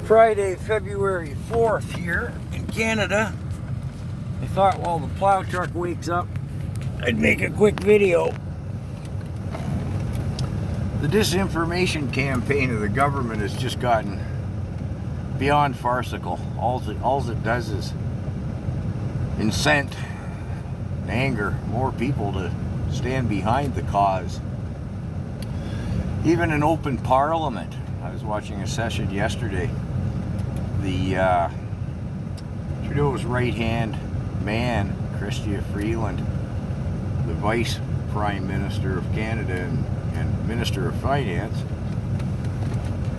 Friday, February 4th here in Canada. I thought while the plow truck wakes up, I'd make a quick video. The disinformation campaign of the government has just gotten beyond farcical. All it does is incent and anger more people to stand behind the cause. Even in open parliament, I was watching a session yesterday. The Trudeau's right-hand man, Chrystia Freeland, the Vice Prime Minister of Canada and Minister of Finance,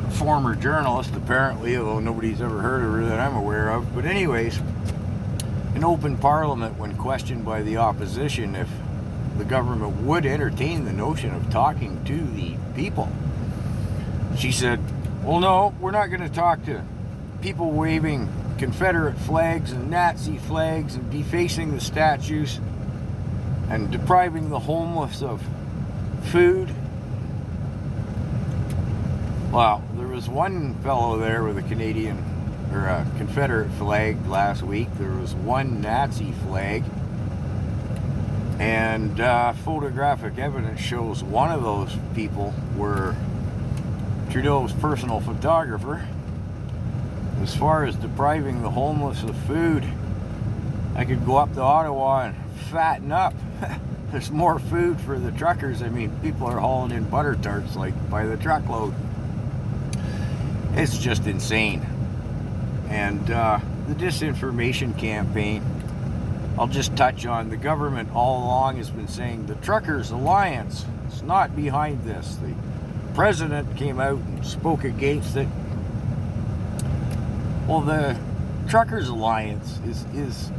a former journalist apparently, although nobody's ever heard of her that I'm aware of. But anyways, in open parliament, when questioned by the opposition if the government would entertain the notion of talking to the people, she said, well, no, we're not going to talk to people waving Confederate flags and Nazi flags and defacing the statues and depriving the homeless of food. Well, there was one fellow there with a Canadian or a Confederate flag last week. There was one Nazi flag, and photographic evidence shows one of those people were Trudeau's personal photographer. As far as depriving the homeless of food, I could go up to Ottawa and fatten up. There's more food for the truckers. I mean, people are hauling in butter tarts like by the truckload. It's just insane. And the disinformation campaign, I'll just touch on. The government all along has been saying the Truckers Alliance is not behind this. The president came out and spoke against it. Well, the Truckers Alliance is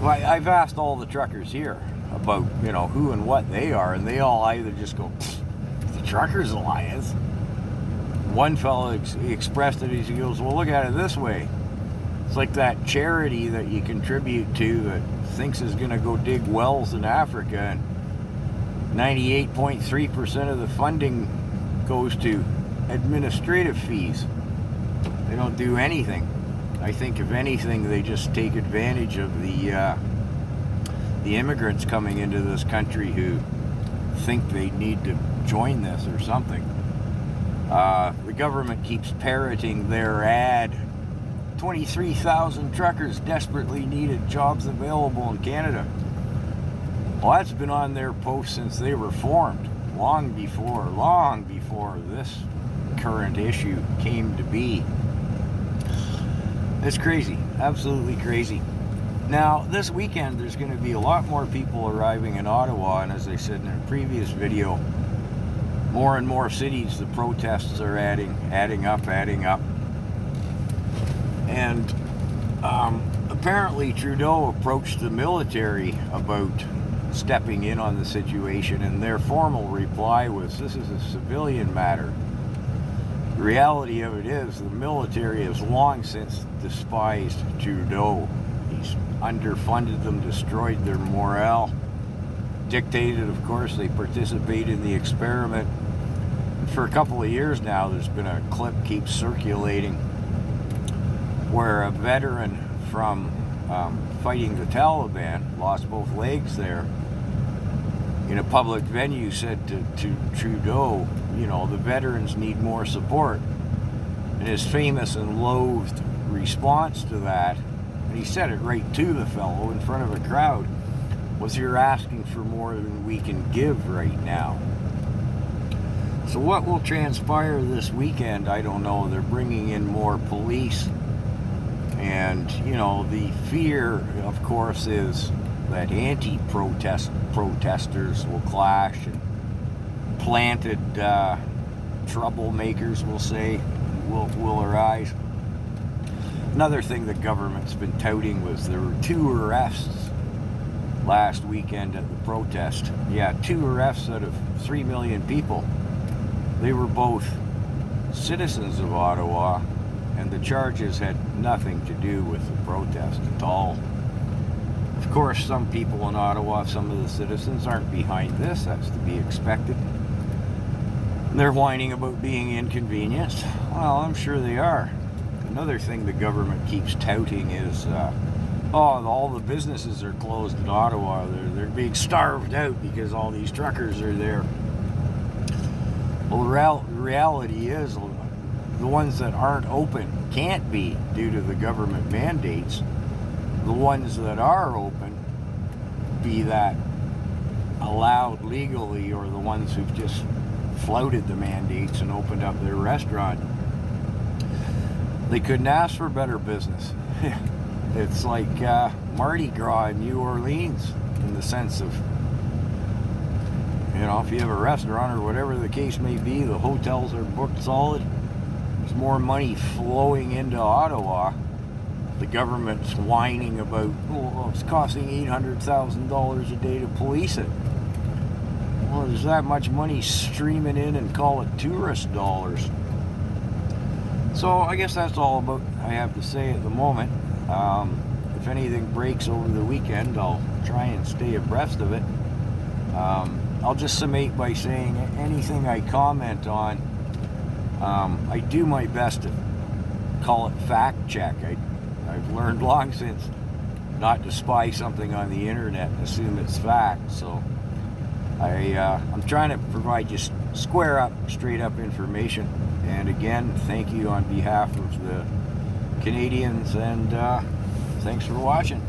well, I've asked all the truckers here about, who and what they are, and they all either just go, the Truckers Alliance. One fellow expressed it, he goes, well, look at it this way. It's like that charity that you contribute to that thinks is going to go dig wells in Africa, and 98.3% of the funding goes to administrative fees. They don't do anything. I think if anything, they just take advantage of the immigrants coming into this country who think they need to join this or something. The government keeps parroting their ad. 23,000 truckers desperately needed jobs available in Canada. Well, that's been on their post since they were formed, long before this current issue came to be. It's crazy, absolutely crazy. Now, this weekend, there's going to be a lot more people arriving in Ottawa, and as I said in a previous video, more and more cities, the protests are adding up. And apparently Trudeau approached the military about stepping in on the situation, and their formal reply was, this is a civilian matter. The reality of it is the military has long since despised Trudeau. He's underfunded them, destroyed their morale, dictated, of course, they participate in the experiment. And for a couple of years now, there's been a clip keeps circulating where a veteran from fighting the Taliban, lost both legs there, in a public venue said to Trudeau, the veterans need more support. And his famous and loathed response to that, and he said it right to the fellow in front of a crowd, was, you're asking for more than we can give right now. So what will transpire this weekend, I don't know. They're bringing in more police. And, the fear, of course, is that protesters will clash, and planted troublemakers, we'll say, will arise. Another thing the government's been touting was there were 2 arrests last weekend at the protest. Yeah, 2 arrests out of 3 million people. They were both citizens of Ottawa, and the charges had nothing to do with the protest at all. Of course, some people in Ottawa, some of the citizens, aren't behind this. That's to be expected. They're whining about being inconvenienced. Well, I'm sure they are. Another thing the government keeps touting is, all the businesses are closed in Ottawa. They're being starved out because all these truckers are there. Well, the reality is the ones that aren't open can't be due to the government mandates. The ones that are open, be that allowed legally or the ones who've just flouted the mandates and opened up their restaurant, they couldn't ask for better business. It's like Mardi Gras in New Orleans, in the sense of, if you have a restaurant or whatever the case may be, the hotels are booked solid. There's more money flowing into Ottawa. The government's whining about, it's costing $800,000 a day to police it. Well, there's that much money streaming in, and call it tourist dollars. So I guess that's all about I have to say at the moment. If anything breaks over the weekend, I'll try and stay abreast of it. I'll just summate by saying anything I comment on, I do my best to call it fact check. I've learned long since not to spy something on the internet and assume it's fact. So I'm trying to provide just square up, straight up information. And again, thank you on behalf of the Canadians, and thanks for watching.